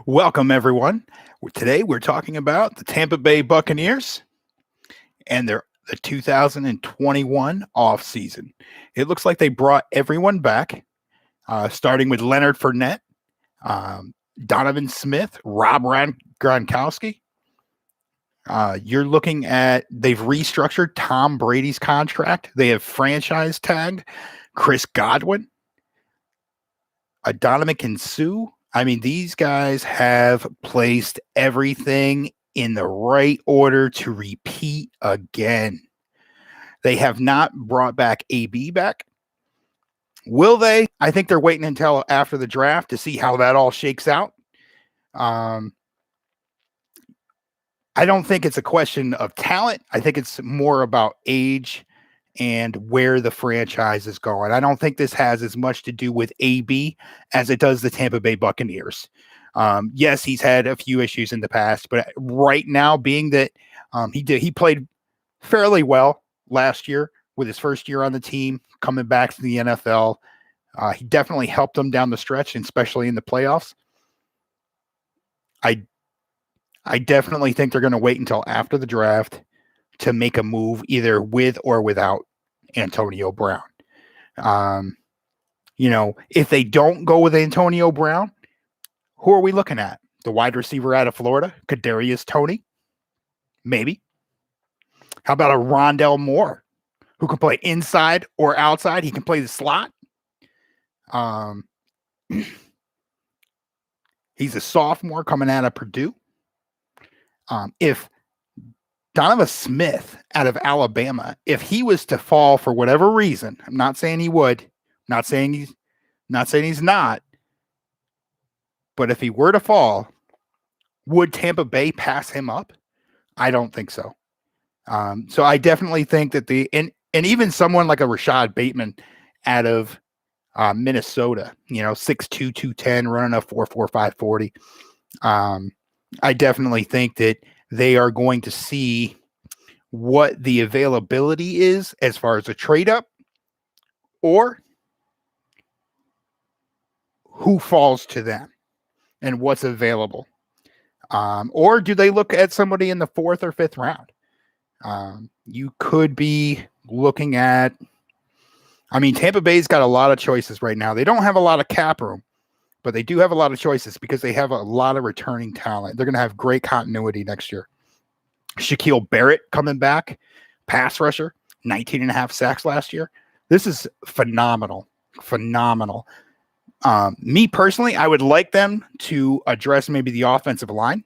Welcome, everyone. Today we're talking about the Tampa Bay Buccaneers and the 2021 off season. It looks like they brought everyone back, starting with Leonard Fournette, um, Donovan Smith, Gronkowski. You're looking at they've restructured Tom Brady's contract. They have franchise tagged Chris Godwin, Adonamakin Sue. I mean, these guys have placed everything in the right order to repeat again. They have not brought back AB back. Will they? I think they're waiting until after the draft to see how that all shakes out. Um, I don't think it's a question of talent. I think it's more about age and where the franchise is going. I don't think this has as much to do with AB as it does the Tampa Bay Buccaneers. Yes, he's had a few issues in the past, but right now, being that he played fairly well last year with his first year on the team, coming back to the NFL, he definitely helped them down the stretch, and especially in the playoffs. I definitely think they're going to wait until after the draft to make a move either with or without Antonio Brown. If they don't go with Antonio Brown, who are we looking at? The wide receiver out of Florida, Kadarius Toney? Maybe. How about a Rondell Moore, who can play inside or outside? He can play the slot. He's a sophomore coming out of Purdue. If Donovan Smith out of Alabama, if he was to fall for whatever reason, I'm not saying he would, not saying he's not, but if he were to fall, would Tampa Bay pass him up? I don't think so. So I definitely think that and even someone like a Rashad Bateman out of Minnesota, 6'2", 210, running a 4.45 40. I definitely think that they are going to see what the availability is as far as a trade up or who falls to them and what's available. Or do they look at somebody in the 4th or 5th round? You could be looking at, Tampa Bay's got a lot of choices right now. They don't have a lot of cap room, but they do have a lot of choices because they have a lot of returning talent. They're going to have great continuity next year. Shaquille Barrett coming back, pass rusher, 19 and a half sacks last year. This is phenomenal. Me personally, I would like them to address maybe the offensive line.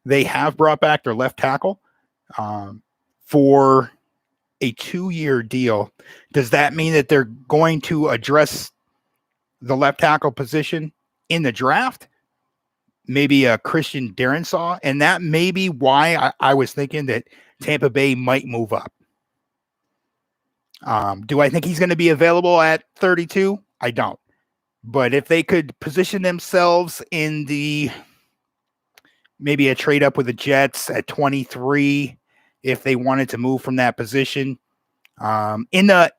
They have brought back their left tackle for a 2-year deal. Does that mean that they're going to address the left tackle position in the draft? Maybe a Christian Darrensaw, and that may be why I was thinking that Tampa Bay might move up. Do I think he's going to be available at 32? I don't. But if they could position themselves in maybe a trade up with the Jets at 23, if they wanted to move from that position, in the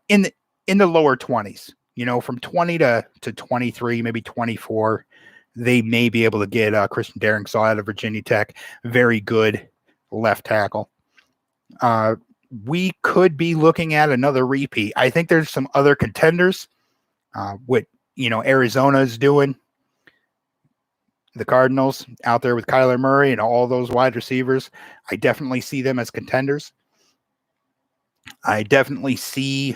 lower 20s, from 20 to 23, maybe 24, they may be able to get Christian Darrensaw out of Virginia Tech. Very good left tackle. We could be looking at another repeat. I think there's some other contenders. What Arizona is doing. The Cardinals out there with Kyler Murray and all those wide receivers. I definitely see them as contenders. I definitely see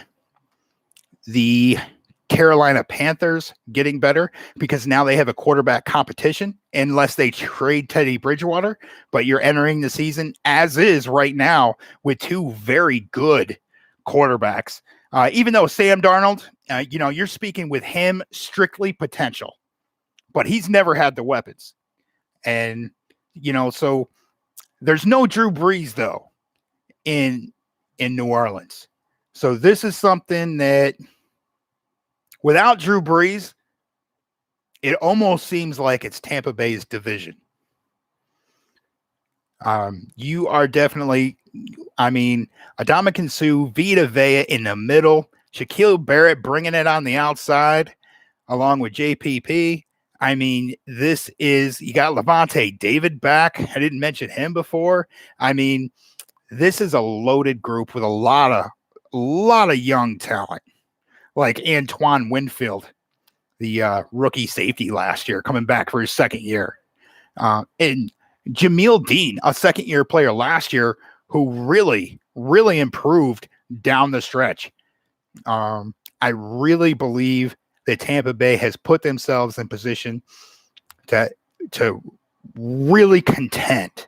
the Carolina Panthers getting better because now they have a quarterback competition unless they trade Teddy Bridgewater, but you're entering the season as is right now with 2 very good quarterbacks. Even though Sam Darnold, you're speaking with him strictly potential, but he's never had the weapons. And, so there's no Drew Brees though in New Orleans. So this is something that without Drew Brees, it almost seems like it's Tampa Bay's division. You are definitely, Adamakin Sue, Vita Vea in the middle, Shaquille Barrett bringing it on the outside, along with JPP. I mean, this is, you got Levante David back. I didn't mention him before. I mean, this is a loaded group with a lot of young talent, like Antoine Winfield, the rookie safety last year, coming back for his second year. And Jameel Dean, a second-year player last year, who really, really improved down the stretch. I really believe that Tampa Bay has put themselves in position to really contend.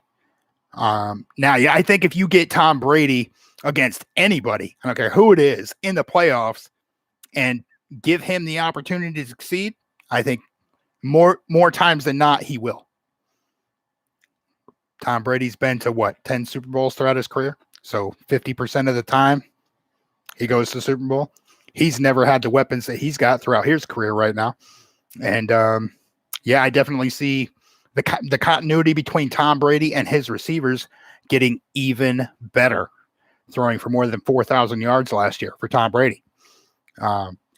Now, yeah, I think if you get Tom Brady against anybody, I don't care who it is, in the playoffs, and give him the opportunity to succeed, I think more times than not he will. Tom Brady's been to what, 10 Super Bowls throughout his career? So 50% of the time he goes to Super Bowl. He's never had the weapons that he's got throughout his career right now. And yeah, I definitely see the continuity between Tom Brady and his receivers getting even better, throwing for more than 4,000 yards last year for Tom Brady.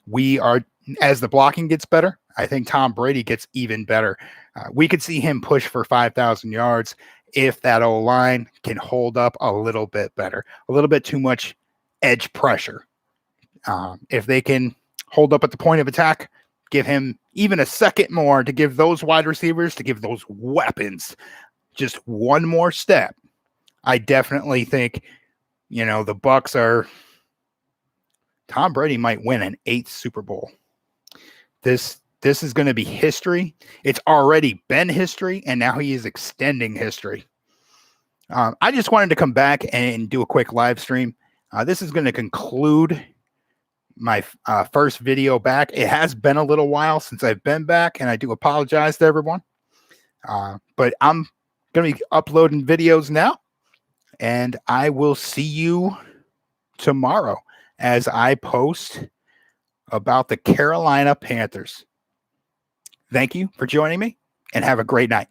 We are, as the blocking gets better, I think Tom Brady gets even better. We could see him push for 5,000 yards if that O-line can hold up a little bit better, a little bit too much edge pressure. If they can hold up at the point of attack, give him even a second more to give those wide receivers, to give those weapons just one more step. I definitely think, the Bucs are, Tom Brady might win an 8th Super Bowl. This is going to be history. It's already been history, and now he is extending history. I just wanted to come back and do a quick live stream. This is going to conclude my first video back. It has been a little while since I've been back, and I do apologize to everyone. But I'm going to be uploading videos now, and I will see you tomorrow as I post about the Carolina Panthers. Thank you for joining me, and have a great night.